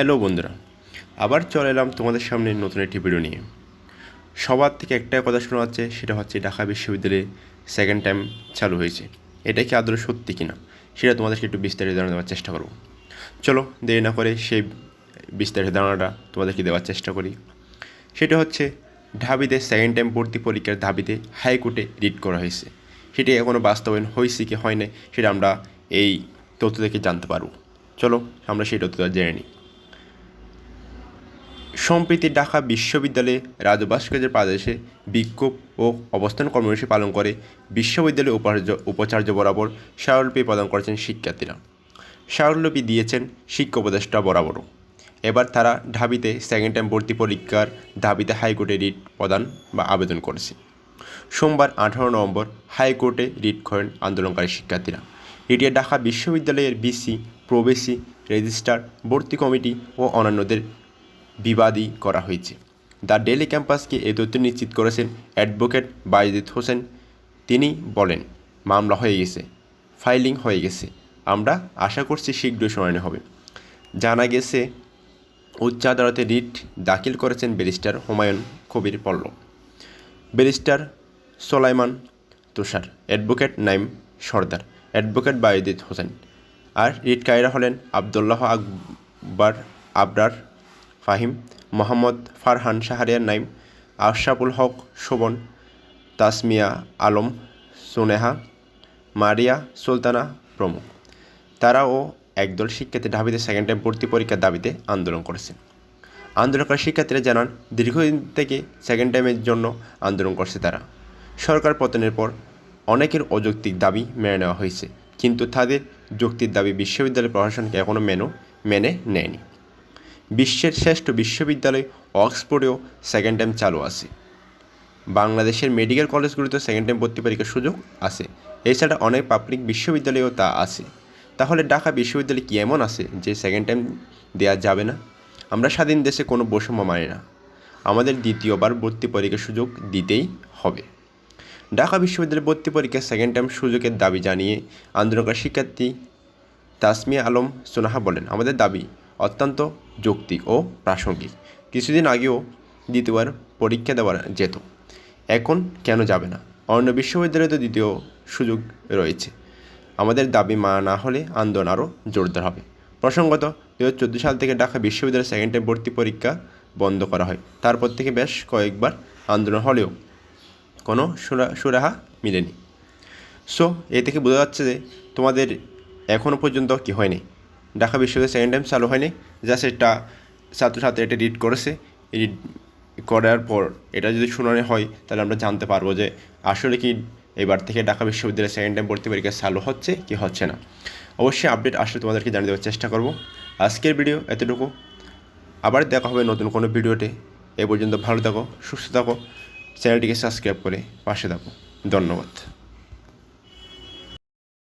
Hello বন্ধুরা, আবার চলে এলাম তোমাদের সামনে নতুন একটি ভিডিও নিয়ে। সবার থেকে একটাই কথা শোনা যাচ্ছে, সেটা হচ্ছে ঢাকা বিশ্ববিদ্যালয়ে সেকেন্ড টাইম চালু হয়েছে। এটা কি আদৌ সত্যি কিনা সেটা তোমাদেরকে একটু বিস্তারিত ধারণা দেওয়ার চেষ্টা করব। চলো দেরি না করে সেই বিস্তারিত ধারণাটা তোমাদেরকে দেওয়ার চেষ্টা করি। সেটা হচ্ছে ঢাবিতে সেকেন্ড টাইম ভর্তি পরীক্ষার দাবিতে হাইকোর্টে রিট করা হয়েছে। সেটি এখনও বাস্তবায়ন হয়েছে কি হয় না সেটা আমরা এই তথ্য থেকে জানতে পারব। চলো আমরা সেই তথ্যটা জেনে নিই। সম্প্রতি ঢাকা বিশ্ববিদ্যালয়ে রাজু ভাস্কর্যের পাদদেশে বিক্ষোভ ও অবস্থান কর্মসূচি পালন করে বিশ্ববিদ্যালয়ের উপাচার্য বরাবর স্মারকলিপি প্রদান করেছেন শিক্ষার্থীরা। স্মারকলিপি দিয়েছেন শিক্ষা উপদেষ্টা বরাবরও। এবার তারা ঢাবিতে সেকেন্ড টাইম ভর্তি পরীক্ষার দাবিতে হাইকোর্টে রিট প্রদান বা আবেদন করেছে। সোমবার 18 নভেম্বর হাইকোর্টে রিট করেন আন্দোলনকারী শিক্ষার্থীরা। রিটে ঢাকা বিশ্ববিদ্যালয়ের ভিসি, প্রবেশী, রেজিস্ট্রার, ভর্তি কমিটি ও অন্যান্যদের বিবাদী করা হয়েছে। দ্য ডেইলি ক্যাম্পাসকে এই তথ্য নিশ্চিত করেছেন অ্যাডভোকেট বাইজিদ হোসেন। তিনি বলেন, মামলা হয়ে গেছে, ফাইলিং হয়ে গেছে, আমরা আশা করছি শীঘ্রই শুনানি হবে। জানা গেছে উচ্চ আদালতে রিট দাখিল করেছেন ব্যারিস্টার হুমায়ুন কবির পল্লব, ব্যারিস্টার সোলাইমান তুষার, অ্যাডভোকেট নাইম সর্দার, অ্যাডভোকেট বাইজিদ হোসেন। আর রিটকারীরা হলেন আবদুল্লাহ আকবর আবরার ফাহিম, মোহাম্মদ ফারহান শাহরিয়ার নাইম, আশরাফুল হক শোভন, তাসমিয়া আলম সুনেহা, মারিয়া সুলতানা প্রমুখ। তারাও একদল শিক্ষার্থী ঢাবিতে সেকেন্ড টাইম ভর্তি পরীক্ষার দাবিতে আন্দোলন করেছে। আন্দোলনকারী শিক্ষার্থীরা জানান, দীর্ঘদিন থেকে সেকেন্ড টাইমের জন্য আন্দোলন করছে তারা। সরকার পতনের পর অনেকের অযৌক্তিক দাবি মেনে নেওয়া হয়েছে, কিন্তু তাদের যৌক্তিক দাবি বিশ্ববিদ্যালয় প্রশাসনকে এখনও মেনে নেয়নি। বিশ্বের শ্রেষ্ঠ বিশ্ববিদ্যালয় অক্সফোর্ডেও সেকেন্ড টাইম চালু আছে। বাংলাদেশের মেডিকেল কলেজগুলিতেও সেকেন্ড টাইম ভর্তি পরীক্ষার সুযোগ আছে। এছাড়া অনেক পাবলিক বিশ্ববিদ্যালয়েও তা আছে। তাহলে ঢাকা বিশ্ববিদ্যালয় কি এমন আছে যে সেকেন্ড টাইম দেওয়া যাবে না? আমরা স্বাধীন দেশে কোনো বৈষম্য মানি না। আমাদের দ্বিতীয়বার ভর্তি পরীক্ষার সুযোগ দিতেই হবে। ঢাকা বিশ্ববিদ্যালয়ের ভর্তি পরীক্ষার সেকেন্ড টাইম সুযোগের দাবি জানিয়ে আন্দোলনকারী শিক্ষার্থী তাসমিয়া আলম সুনাহা বলেন, আমাদের দাবি অত্যন্ত যৌক্তিক ও প্রাসঙ্গিক। কিছুদিন আগেও দ্বিতীয়বার পরীক্ষা দেওয়া যেত, এখন কেন যাবে না? অন্য বিশ্ববিদ্যালয়ে তো দ্বিতীয় সুযোগ রয়েছে। আমাদের দাবি মানা না হলে আন্দোলন আরও জোরদার হবে। প্রসঙ্গত 2014 সাল থেকে ঢাকা বিশ্ববিদ্যালয়ের সেকেন্ড টাইম ভর্তি পরীক্ষা বন্ধ করা হয়। তারপর থেকে বেশ কয়েকবার আন্দোলন হলেও কোনো সুরাহা মিলেনি। সো এ থেকে বোঝা যাচ্ছে যে তোমাদের এখনও পর্যন্ত কি হয়নি, ঢাকা বিশ্ববিদ্যালয় সেকেন্ড টাইম চালু হয়নি। জাস্ট এটা ছাত্রছাত্রী এটা রিড করেছে, রিড করার পর এটা যদি শুনানি হয় তাহলে আমরা জানতে পারবো যে আসলে কি এবার থেকে ঢাকা বিশ্ববিদ্যালয়ে সেকেন্ড টাইম ভর্তি পরীক্ষা চালু হচ্ছে কি হচ্ছে না। অবশ্যই আপডেট আসলে তোমাদেরকে জানিয়ে দেওয়ার চেষ্টা করব। আজকের ভিডিও এতটুকু, আবার দেখা হবে নতুন কোনো ভিডিওতে। এ পর্যন্ত ভালো থাকো, সুস্থ থাকো, চ্যানেলটিকে সাবস্ক্রাইব করে পাশে থাকো। ধন্যবাদ।